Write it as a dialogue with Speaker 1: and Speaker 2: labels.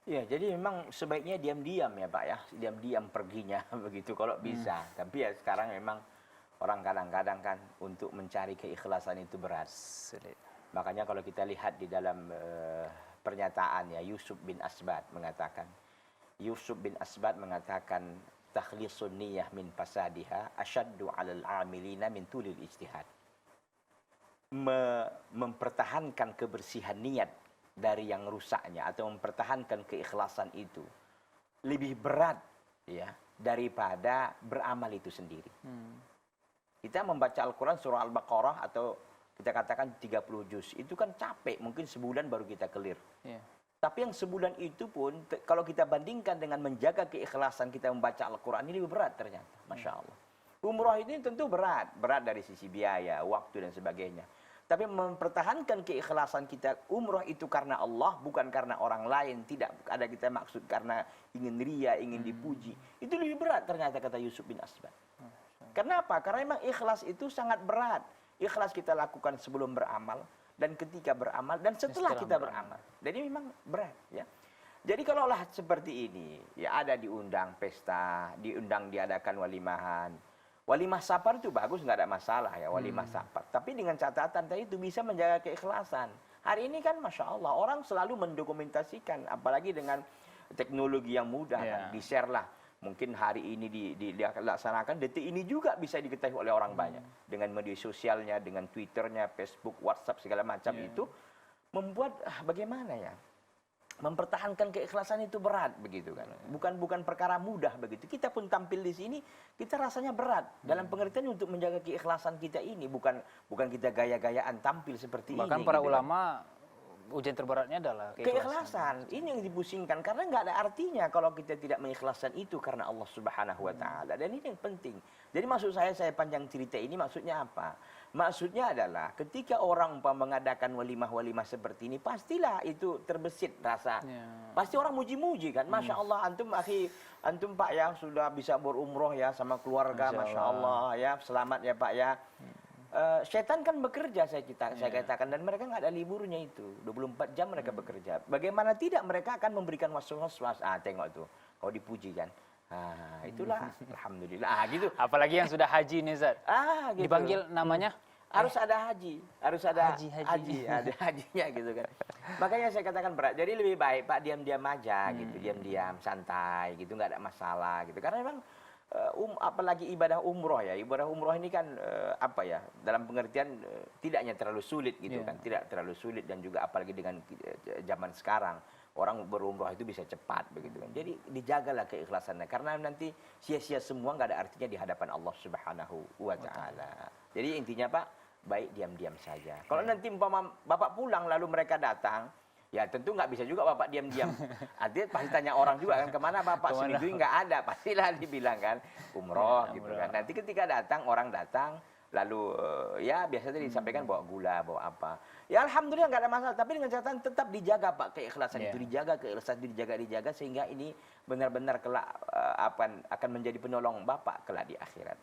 Speaker 1: Ya, jadi memang sebaiknya diam-diam ya Pak ya, diam-diam perginya begitu kalau bisa. Tapi ya sekarang memang orang kadang-kadang kan untuk mencari keikhlasan itu berat.
Speaker 2: Sulit.
Speaker 1: Makanya kalau kita lihat di dalam pernyataan ya Yusuf bin Asbat mengatakan, takhlisun niyah min fasadiha asyaddu 'alal 'amilina min tulil ijtihad. Mempertahankan kebersihan niat dari yang rusaknya atau mempertahankan keikhlasan itu lebih berat ya daripada beramal itu sendiri. Kita membaca Al-Quran surah Al-Baqarah atau kita katakan 30 juz, itu kan capek, mungkin sebulan baru kita clear.
Speaker 2: Yeah.
Speaker 1: Tapi yang sebulan itu pun kalau kita bandingkan dengan menjaga keikhlasan kita membaca Al-Quran ini lebih berat ternyata, Masya Allah. Umrah ini tentu berat dari sisi biaya, waktu dan sebagainya. Tapi mempertahankan keikhlasan kita, umrah itu karena Allah, bukan karena orang lain. Tidak ada kita maksud karena ingin ria, ingin dipuji. Itu lebih berat ternyata kata Yusuf bin Asbat. Kenapa? Karena memang ikhlas itu sangat berat. Ikhlas kita lakukan sebelum beramal, dan ketika beramal, dan setelah kita beramal. Jadi memang berat. Ya. Jadi kalaulah seperti ini, ya ada diundang pesta, diadakan walimahan. Walimah safar itu bagus, nggak ada masalah ya walimah safar. Tapi dengan catatan tadi itu bisa menjaga keikhlasan. Hari ini kan Masya Allah, orang selalu mendokumentasikan, apalagi dengan teknologi yang mudah, kan, di-share lah. Mungkin hari ini dilaksanakan, detik ini juga bisa diketahui oleh orang banyak. Dengan media sosialnya, dengan Twitternya, Facebook, WhatsApp, segala macam itu, membuat bagaimana ya? Mempertahankan keikhlasan itu berat begitu kan. Bukan perkara mudah begitu. Kita pun tampil di sini, kita rasanya berat dalam pengertian untuk menjaga keikhlasan kita ini, bukan kita gaya-gayaan tampil seperti ini.
Speaker 2: Bahkan para ulama ujian terberatnya adalah
Speaker 1: keikhlasan. Ini yang dipusingkan karena nggak ada artinya kalau kita tidak mengikhlaskan itu karena Allah Subhanahu wa taala. Dan ini yang penting. Jadi maksud saya panjang cerita ini maksudnya apa? Maksudnya adalah ketika orang mengadakan walimah-walimah seperti ini, pastilah itu terbesit rasa. Pasti orang muji-muji kan. Masya Allah, antum Pak ya sudah bisa berumroh ya sama keluarga, Masya Allah ya. Selamat ya Pak ya. Setan kan bekerja saya katakan, dan mereka nggak ada liburnya itu. 24 jam mereka bekerja. Bagaimana tidak mereka akan memberikan was-was. Tengok tuh, kau dipuji kan. Itulah alhamdulillah gitu.
Speaker 2: Apalagi yang sudah haji nih Zat.
Speaker 1: Gitu.
Speaker 2: Dipanggil namanya
Speaker 1: harus ada haji, harus ada haji, ada hajinya gitu kan. Makanya saya katakan berat. Jadi lebih baik Pak diam-diam aja gitu, diam-diam santai gitu, nggak ada masalah gitu. Karena memang apalagi ibadah umroh ya, ibadah umroh ini kan apa ya, dalam pengertian tidaknya terlalu sulit gitu kan, tidak terlalu sulit, dan juga apalagi dengan zaman sekarang orang berumroh itu bisa cepat begitu kan. Jadi dijagalah keikhlasannya karena nanti sia-sia semua, nggak ada artinya di hadapan Allah Subhanahu wa taala. Jadi intinya Pak, baik diam-diam saja. Kalau nanti umpama Bapak pulang lalu mereka datang, ya tentu nggak bisa juga Bapak diam-diam. Artinya pasti tanya orang juga kan, kemana Bapak seminggu ini nggak ada, pastilah dibilang kan umroh gitu kan. Nanti ketika datang, orang datang lalu ya biasanya disampaikan bawa gula, bawa apa. Ya alhamdulillah nggak ada masalah, tapi dengan catatan tetap dijaga Pak keikhlasan itu, dijaga keikhlasan itu, dijaga sehingga ini benar-benar kelak akan menjadi penolong Bapak kelak di akhirat.